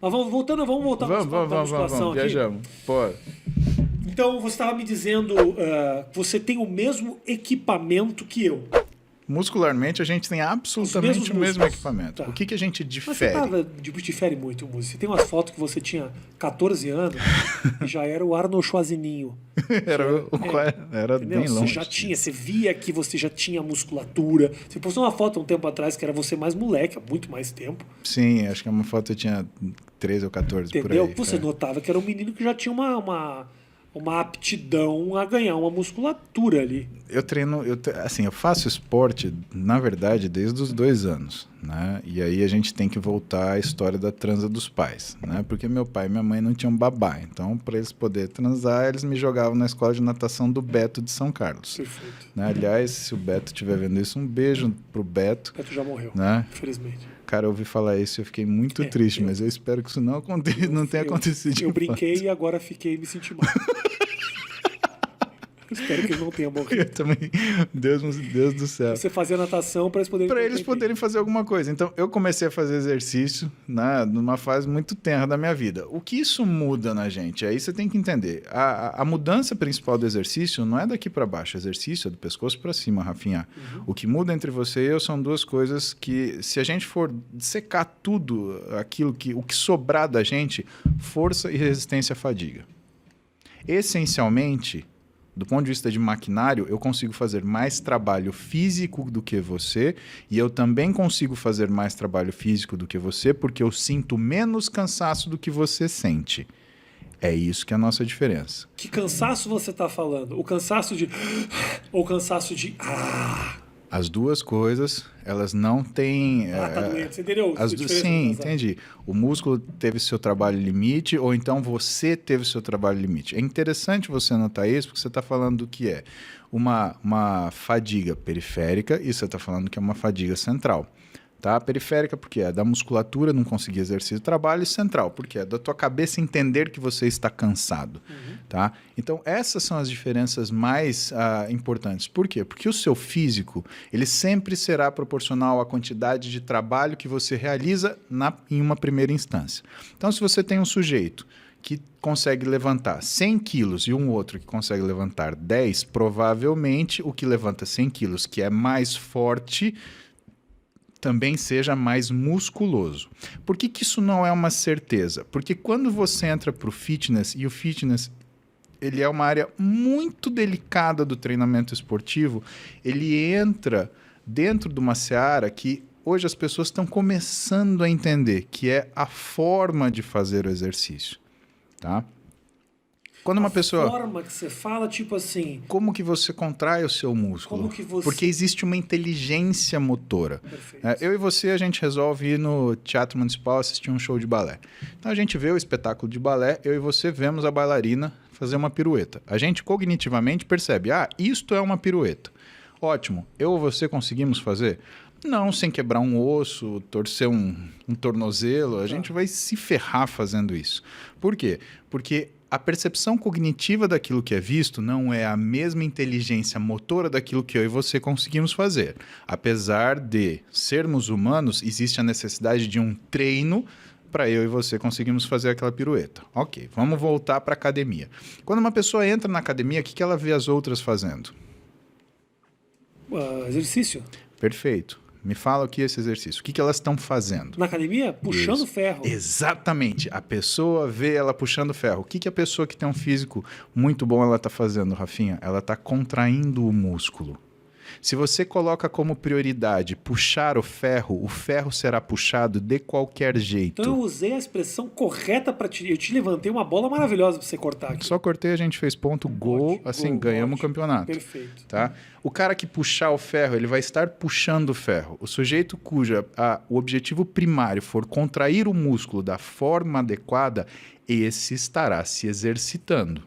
Mas vamos voltar para a musculação aqui. Viajamos. Pô. Então, você estava me dizendo que você tem o mesmo equipamento que eu. Muscularmente, a gente tem absolutamente o mesmo equipamento. Tá. O que a gente Mas difere? você difere muito, Muzi. Você tem umas fotos que você tinha 14 anos e já era o Arnold Schwarzenegger. Era bem longe. Você já tinha, você via que você já tinha musculatura. Você postou uma foto um tempo atrás que era você mais moleque, há muito mais tempo. Sim, acho que uma foto eu tinha 13 ou 14 Entendeu? por aí. Você notava que era um menino que já tinha uma aptidão a ganhar uma musculatura ali. Eu treino, eu faço esporte, na verdade, desde os 2 anos, né? E aí a gente tem que voltar à história da transa dos pais, né? Porque meu pai e minha mãe não tinham babá, então para eles poderem transar, eles me jogavam na escola de natação do Beto de São Carlos. Perfeito. Né? Aliás, se o Beto estiver vendo isso, um beijo pro Beto. O Beto já morreu, né? infelizmente. Cara, eu ouvi falar isso e eu fiquei muito triste, mas eu espero que isso não tenha acontecido de Eu brinquei fato. e agora me senti mal. Espero que ele não tenha morrido. Eu também. Deus do céu. Você fazia natação para eles poderem fazer alguma coisa. Então, eu comecei a fazer exercício, né, numa fase muito tenra da minha vida. O que isso muda na gente? Aí você tem que entender. A mudança principal do exercício não é daqui para baixo. O exercício é do pescoço para cima, Rafinha. Uhum. O que muda entre você e eu são 2 coisas que, se a gente for secar tudo, o que sobrar da gente, força e resistência à fadiga. Essencialmente, do ponto de vista de maquinário, eu consigo fazer mais trabalho físico do que você e eu também consigo fazer mais trabalho físico do que você porque eu sinto menos cansaço do que você sente. É isso que é a nossa diferença. Que cansaço você está falando? O cansaço de... ou o cansaço de... As 2 coisas, elas não têm... tá doendo, você entendeu? Sim, entendi. O músculo teve seu trabalho limite ou então você teve seu trabalho limite. É interessante você notar isso porque você está falando do que é uma fadiga periférica e você está falando que é uma fadiga central. Tá? Periférica porque é da musculatura não conseguir exercer o trabalho, e central porque é da tua cabeça entender que você está cansado. Uhum. Tá? Então essas são as diferenças mais importantes. Por quê? Porque o seu físico ele sempre será proporcional à quantidade de trabalho que você realiza em uma primeira instância. Então se você tem um sujeito que consegue levantar 100 quilos e um outro que consegue levantar 10, provavelmente o que levanta 100 quilos, que é mais forte, também seja mais musculoso. Por que isso não é uma certeza? Porque quando você entra para o fitness, e o fitness ele é uma área muito delicada do treinamento esportivo, ele entra dentro de uma seara que hoje as pessoas estão começando a entender, que é a forma de fazer o exercício. Tá? Quando uma pessoa... A forma que você fala, tipo assim... Como que você contrai o seu músculo? Como que você... Porque existe uma inteligência motora. Perfeito. Eu e você, a gente resolve ir no Teatro Municipal assistir um show de balé. Então a gente vê o espetáculo de balé, eu e você vemos a bailarina fazer uma pirueta. A gente cognitivamente percebe, isto é uma pirueta. Ótimo, eu ou você conseguimos fazer? Não, sem quebrar um osso, torcer um tornozelo, a gente vai se ferrar fazendo isso. Por quê? Porque a percepção cognitiva daquilo que é visto não é a mesma inteligência motora daquilo que eu e você conseguimos fazer. Apesar de sermos humanos, existe a necessidade de um treino para eu e você conseguirmos fazer aquela pirueta. Ok, vamos voltar para a academia. Quando uma pessoa entra na academia, o que ela vê as outras fazendo? Exercício. Perfeito. Me fala o que é esse exercício. O que elas estão fazendo? Na academia? Puxando ferro. Exatamente. A pessoa vê ela puxando ferro. O que a pessoa que tem um físico muito bom ela está fazendo, Rafinha? Ela está contraindo o músculo. Se você coloca como prioridade puxar o ferro será puxado de qualquer jeito. Então eu usei a expressão correta para te... Eu te levantei uma bola maravilhosa para você cortar aqui. Só cortei, a gente fez ponto, gol, ganhamos o campeonato. Perfeito. Tá? O cara que puxar o ferro, ele vai estar puxando o ferro. O sujeito o objetivo primário for contrair o músculo da forma adequada, esse estará se exercitando.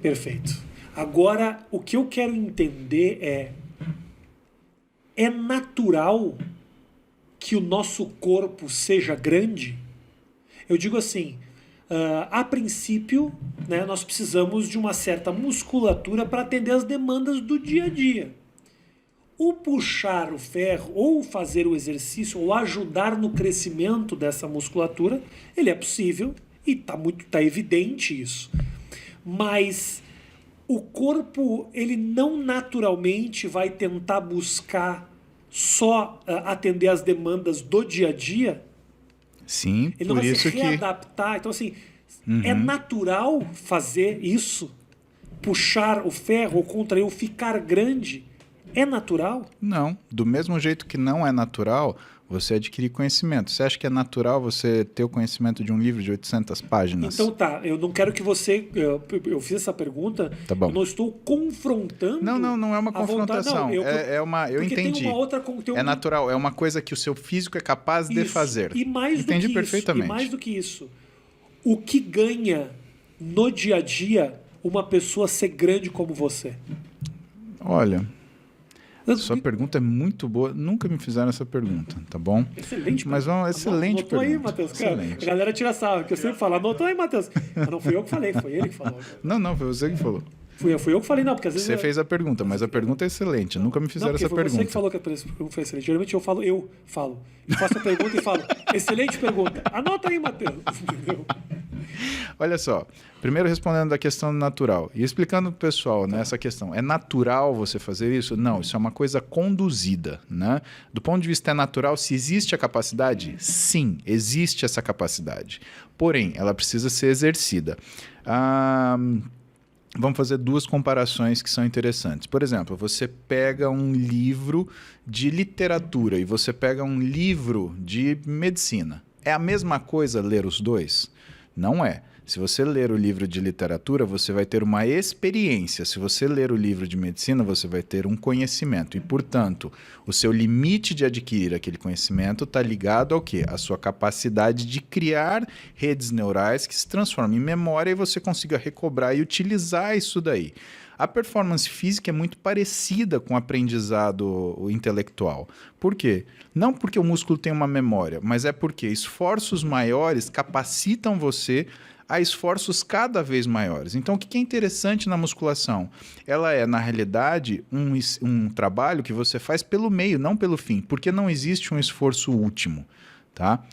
Perfeito. Agora, o que eu quero entender é natural que o nosso corpo seja grande? Eu digo assim, a princípio, né, nós precisamos de uma certa musculatura para atender as demandas do dia a dia. O puxar o ferro, ou fazer o exercício, ou ajudar no crescimento dessa musculatura, ele é possível e tá evidente isso. Mas o corpo, ele não naturalmente vai tentar buscar só atender as demandas do dia a dia. Sim, Ele não por vai isso se que... readaptar. Então, assim, é natural fazer isso? Puxar o ferro ou contrair ou ficar grande? É natural? Não, do mesmo jeito que não é natural você adquirir conhecimento. Você acha que é natural você ter o conhecimento de um livro de 800 páginas? Então tá, eu não quero que você... Eu fiz essa pergunta, Tá bom. eu não estou confrontando... Não é uma a vontade. confrontação. Não, Eu porque entendi. Tem uma outra, É natural, é uma coisa que o seu físico é capaz de isso. fazer. E mais Entendi do que perfeitamente. Isso, e mais do que isso, o que ganha no dia a dia uma pessoa ser grande como você? Olha, sua pergunta é muito boa. Nunca me fizeram essa pergunta, tá bom? Excelente. Mas vamos, excelente Anotou pergunta. aí, Matheus. Cara, Excelente. a galera tira sarro, que eu sempre falo, anotou aí, Matheus. Mas não fui eu que falei, foi ele que falou. Não, foi você que falou. Fui eu que falei, não, porque às vezes... Você fez a pergunta, mas a pergunta é excelente. Nunca me fizeram essa foi pergunta. você que falou que a pergunta foi excelente. Geralmente eu falo. Eu faço a pergunta e falo, excelente pergunta. Anota aí, Matheus. Entendeu? Olha só, primeiro respondendo da questão natural e explicando para o pessoal nessa questão, é natural você fazer isso? Não, isso é uma coisa conduzida, né? Do ponto de vista natural, se existe a capacidade, sim, existe essa capacidade. Porém, ela precisa ser exercida. Vamos fazer duas comparações que são interessantes. Por exemplo, você pega um livro de literatura e você pega um livro de medicina. É a mesma coisa ler os dois? Não é. Se você ler o livro de literatura, você vai ter uma experiência. Se você ler o livro de medicina, você vai ter um conhecimento. E, portanto, o seu limite de adquirir aquele conhecimento está ligado ao quê? A sua capacidade de criar redes neurais que se transformam em memória e você consiga recobrar e utilizar isso daí. A performance física é muito parecida com o aprendizado intelectual. Por quê? Não porque o músculo tem uma memória, mas é porque esforços maiores capacitam você a esforços cada vez maiores. Então, o que é interessante na musculação? Ela é, na realidade, um trabalho que você faz pelo meio, não pelo fim, porque não existe um esforço último, tá?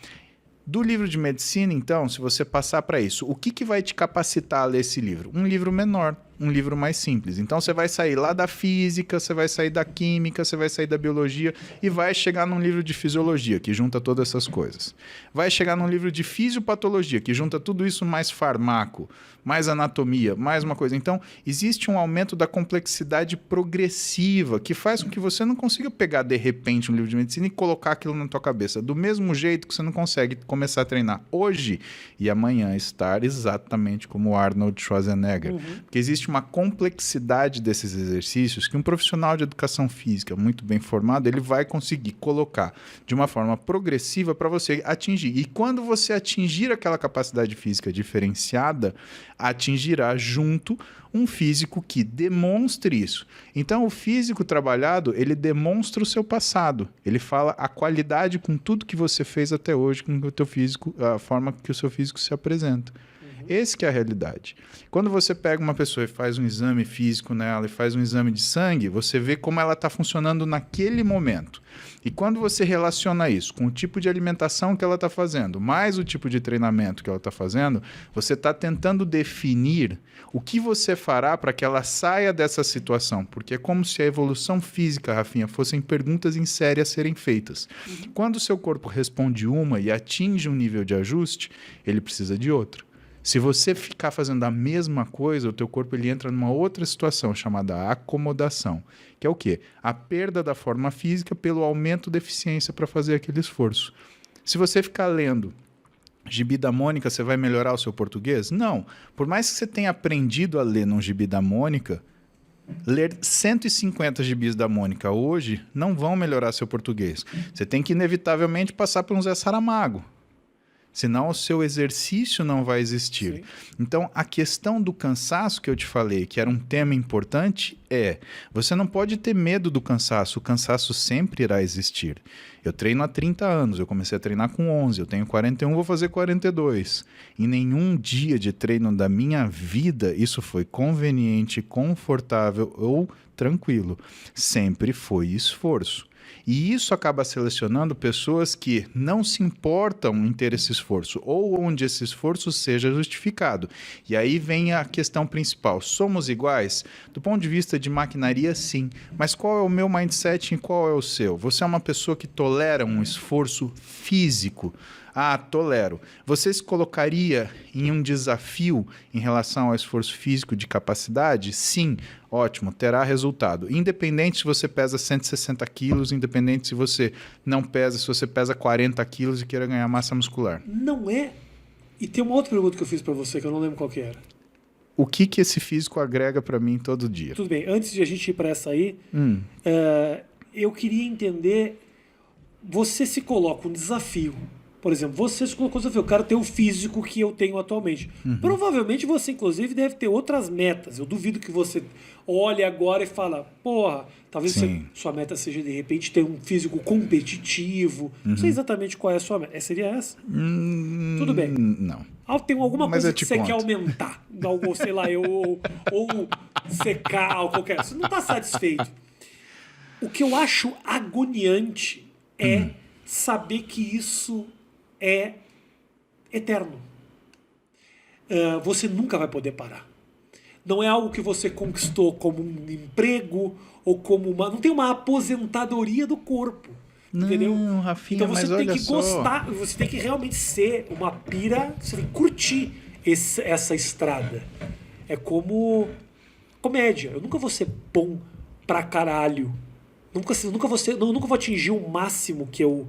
Do livro de medicina, então, se você passar para isso, o que vai te capacitar a ler esse livro? Um livro menor, um livro mais simples. Então, você vai sair lá da física, você vai sair da química, você vai sair da biologia e vai chegar num livro de fisiologia, que junta todas essas coisas. Vai chegar num livro de fisiopatologia, que junta tudo isso mais farmaco, mais anatomia, mais uma coisa. Então, existe um aumento da complexidade progressiva, que faz com que você não consiga pegar, de repente, um livro de medicina e colocar aquilo na tua cabeça. Do mesmo jeito que você não consegue começar a treinar hoje e amanhã estar exatamente como o Arnold Schwarzenegger. Porque existe uma complexidade desses exercícios que um profissional de educação física muito bem formado, ele vai conseguir colocar de uma forma progressiva para você atingir. E quando você atingir aquela capacidade física diferenciada, atingirá junto um físico que demonstre isso. Então, o físico trabalhado, ele demonstra o seu passado. Ele fala a qualidade com tudo que você fez até hoje, com o teu físico, a forma que o seu físico se apresenta. Esse que é a realidade. Quando você pega uma pessoa e faz um exame físico nela, e faz um exame de sangue, você vê como ela está funcionando naquele momento. E quando você relaciona isso com o tipo de alimentação que ela está fazendo, mais o tipo de treinamento que ela está fazendo, você está tentando definir o que você fará para que ela saia dessa situação. Porque é como se a evolução física, Rafinha, fossem perguntas em série a serem feitas. Quando o seu corpo responde uma e atinge um nível de ajuste, ele precisa de outra. Se você ficar fazendo a mesma coisa, o teu corpo ele entra numa outra situação chamada acomodação, que é o quê? A perda da forma física pelo aumento da eficiência para fazer aquele esforço. Se você ficar lendo Gibi da Mônica, você vai melhorar o seu português? Não. Por mais que você tenha aprendido a ler num Gibi da Mônica, ler 150 gibis da Mônica hoje não vão melhorar seu português. Você tem que inevitavelmente passar por um Zé Saramago. Senão o seu exercício não vai existir. Sim. Então, a questão do cansaço que eu te falei, que era um tema importante, você não pode ter medo do cansaço. O cansaço sempre irá existir. Eu treino há 30 anos, eu comecei a treinar com 11, eu tenho 41, vou fazer 42. Em nenhum dia de treino da minha vida isso foi conveniente, confortável ou tranquilo. Sempre foi esforço. E isso acaba selecionando pessoas que não se importam em ter esse esforço, ou onde esse esforço seja justificado. E aí vem a questão principal. Somos iguais? Do ponto de vista de maquinaria, sim. Mas qual é o meu mindset e qual é o seu? Você é uma pessoa que tolera um esforço físico? Ah, tolero. Você se colocaria em um desafio em relação ao esforço físico de capacidade? Sim, ótimo, terá resultado. Independente se você pesa 160 quilos, independente se você não pesa, se você pesa 40 quilos e queira ganhar massa muscular. Não é. E tem uma outra pergunta que eu fiz pra você, que eu não lembro qual que era. O que esse físico agrega pra mim todo dia? Tudo bem, antes de a gente ir pra essa aí, eu queria entender, você se coloca um desafio. Por exemplo, você se colocou o desafio, eu quero ter o físico que eu tenho atualmente. Provavelmente você, inclusive, deve ter outras metas. Eu duvido que você olhe agora e fala, porra, talvez sua meta seja, de repente, ter um físico competitivo. Não sei exatamente qual é a sua meta. Seria essa? Tudo bem. Não. Tem alguma Mas coisa que você conto. quer aumentar. Algo, sei lá, ou secar, ou qualquer. Você não está satisfeito. O que eu acho agoniante é saber que isso é eterno. Você nunca vai poder parar. Não é algo que você conquistou como um emprego ou como uma... Não tem uma aposentadoria do corpo. Não, entendeu? Rafinha, Então você mas tem olha que só. gostar, você tem que realmente ser uma pira, você tem que curtir essa estrada. É como comédia. Eu nunca vou ser bom pra caralho. Nunca vou atingir o máximo que eu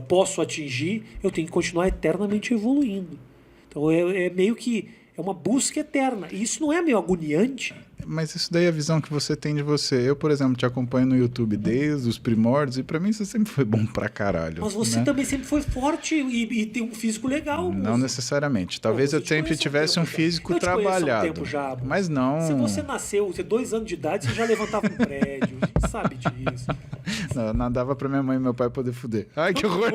posso atingir. Eu tenho que continuar eternamente evoluindo. Então é meio que é uma busca eterna. E isso não é meio agoniante? Mas isso daí é a visão que você tem de você. Eu, por exemplo, te acompanho no YouTube desde os primórdios e pra mim você sempre foi bom pra caralho. Mas você né? também sempre foi forte e tem um físico legal. Não necessariamente. Talvez eu sempre tivesse um físico trabalhado. Tempo já, mas não... Se você nasceu, você 2 anos de idade, você já levantava um prédio. A gente sabe disso. Não, nadava pra minha mãe e meu pai poder fuder. Ai, que horror.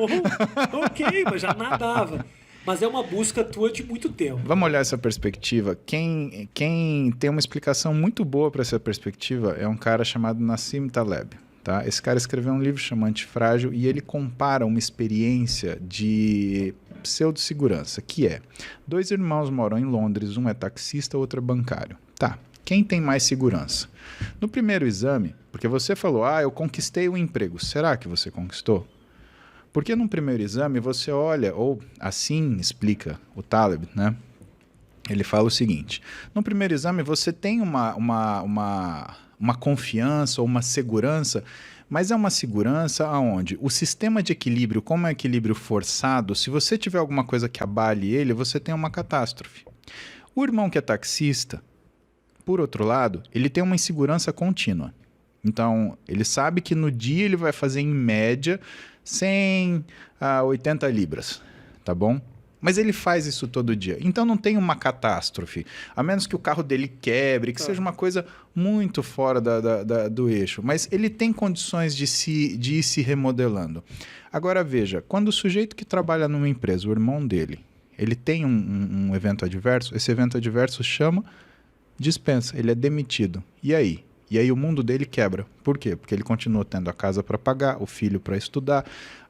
Ok, mas já nadava. Mas é uma busca tua de muito tempo. Vamos olhar essa perspectiva. Quem tem uma explicação muito boa para essa perspectiva é um cara chamado Nassim Taleb. Tá? Esse cara escreveu um livro chamado Antifrágil e ele compara uma experiência de pseudo-segurança, que é 2 irmãos moram em Londres, um é taxista, outro é bancário. Tá. Quem tem mais segurança? No primeiro exame, porque você falou, eu conquistei o emprego. Será que você conquistou? Porque no primeiro exame você olha, ou assim explica o Taleb, né? Ele fala o seguinte, no primeiro exame você tem uma confiança ou uma segurança, mas é uma segurança aonde o sistema de equilíbrio, como é equilíbrio forçado, se você tiver alguma coisa que abale ele, você tem uma catástrofe. O irmão que é taxista, por outro lado, ele tem uma insegurança contínua. Então, ele sabe que no dia ele vai fazer em média 100 a 80 libras, tá bom? Mas ele faz isso todo dia. Então não tem uma catástrofe. A menos que o carro dele quebre, que seja uma coisa muito fora do eixo. Mas ele tem condições de ir se remodelando. Agora veja, quando o sujeito que trabalha numa empresa, o irmão dele, ele tem um evento adverso, esse evento adverso chama dispensa, ele é demitido. E aí? E aí o mundo dele quebra. Por quê? Porque ele continua tendo a casa para pagar, o filho para estudar,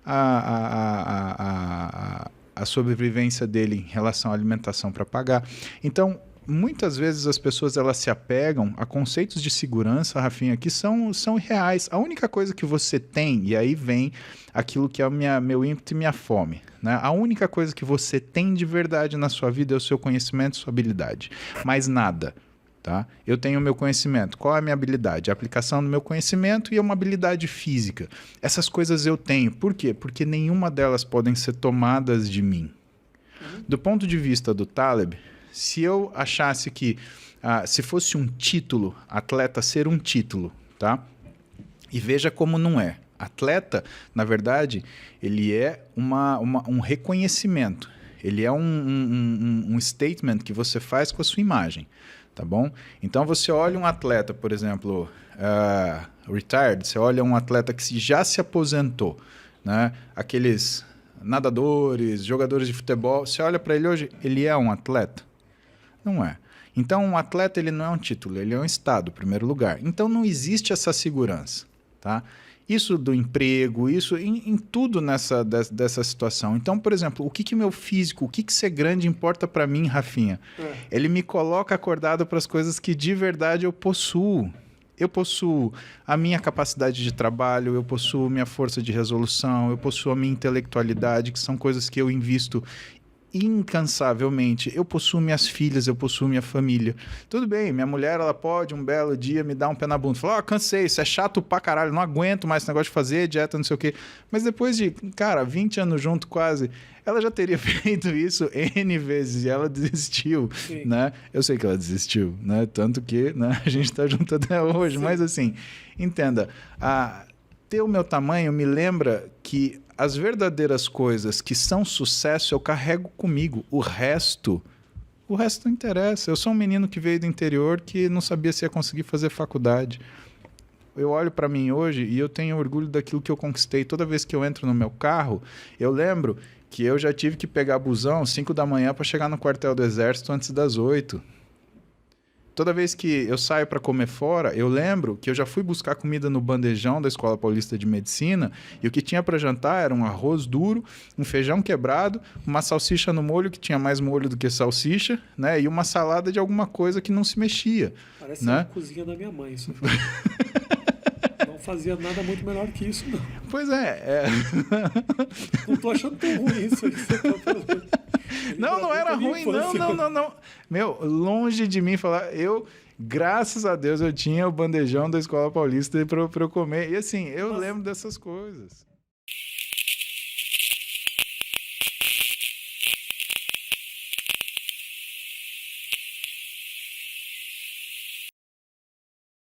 a sobrevivência dele em relação à alimentação para pagar. Então, muitas vezes as pessoas elas se apegam a conceitos de segurança, Rafinha, que são irreais. A única coisa que você tem, e aí vem aquilo que é meu ímpeto e minha fome, né? A única coisa que você tem de verdade na sua vida é o seu conhecimento e sua habilidade. Mais nada. Tá? Eu tenho o meu conhecimento. Qual é a minha habilidade? A aplicação do meu conhecimento e uma habilidade física. Essas coisas eu tenho. Por quê? Porque nenhuma delas podem ser tomadas de mim. Do ponto de vista do Taleb, se eu achasse que se fosse um título, atleta ser um título, tá? E veja como não é. Atleta, na verdade, ele é um reconhecimento. Ele é um statement que você faz com a sua imagem, tá bom? Então, você olha um atleta, por exemplo, retired, você olha um atleta que já se aposentou, né? Aqueles nadadores, jogadores de futebol, você olha para ele hoje, ele é um atleta? Não é. Então, um atleta ele não é um título, ele é um estado, em primeiro lugar. Então, não existe essa segurança, tá? Isso do emprego, isso em tudo dessa situação. Então, por exemplo, o que meu físico, o que ser grande importa para mim, Rafinha? Ele me coloca acordado para as coisas que de verdade eu possuo. Eu possuo a minha capacidade de trabalho, eu possuo minha força de resolução, eu possuo a minha intelectualidade, que são coisas que eu invisto incansavelmente. Eu possuo minhas filhas, eu possuo minha família. Tudo bem, minha mulher, ela pode um belo dia me dar um pé na bunda. Falar, cansei, isso é chato pra caralho, não aguento mais esse negócio de fazer dieta, não sei o quê. Mas depois de, 20 anos junto quase, ela já teria feito isso N vezes e ela desistiu, né? Eu sei que ela desistiu, né? Tanto que, né, a gente tá junto até hoje. Sim. Mas assim, entenda, ter o meu tamanho me lembra que as verdadeiras coisas que são sucesso eu carrego comigo. O resto não interessa. Eu sou um menino que veio do interior que não sabia se ia conseguir fazer faculdade. Eu olho para mim hoje e eu tenho orgulho daquilo que eu conquistei. Toda vez que eu entro no meu carro, eu lembro que eu já tive que pegar busão 5 da manhã para chegar no quartel do Exército antes das 8. Toda vez que eu saio para comer fora, eu lembro que eu já fui buscar comida no bandejão da Escola Paulista de Medicina e o que tinha para jantar era um arroz duro, um feijão quebrado, uma salsicha no molho que tinha mais molho do que salsicha, né? E uma salada de alguma coisa que não se mexia. Parece, né? A cozinha da minha mãe, isso. Não fazia nada muito melhor que isso, não. Pois é. Não tô achando tão ruim isso aí que você tá falando. Não era ruim, não. Meu, longe de mim falar, graças a Deus, eu tinha o bandejão da Escola Paulista para eu comer. E assim, eu lembro dessas coisas.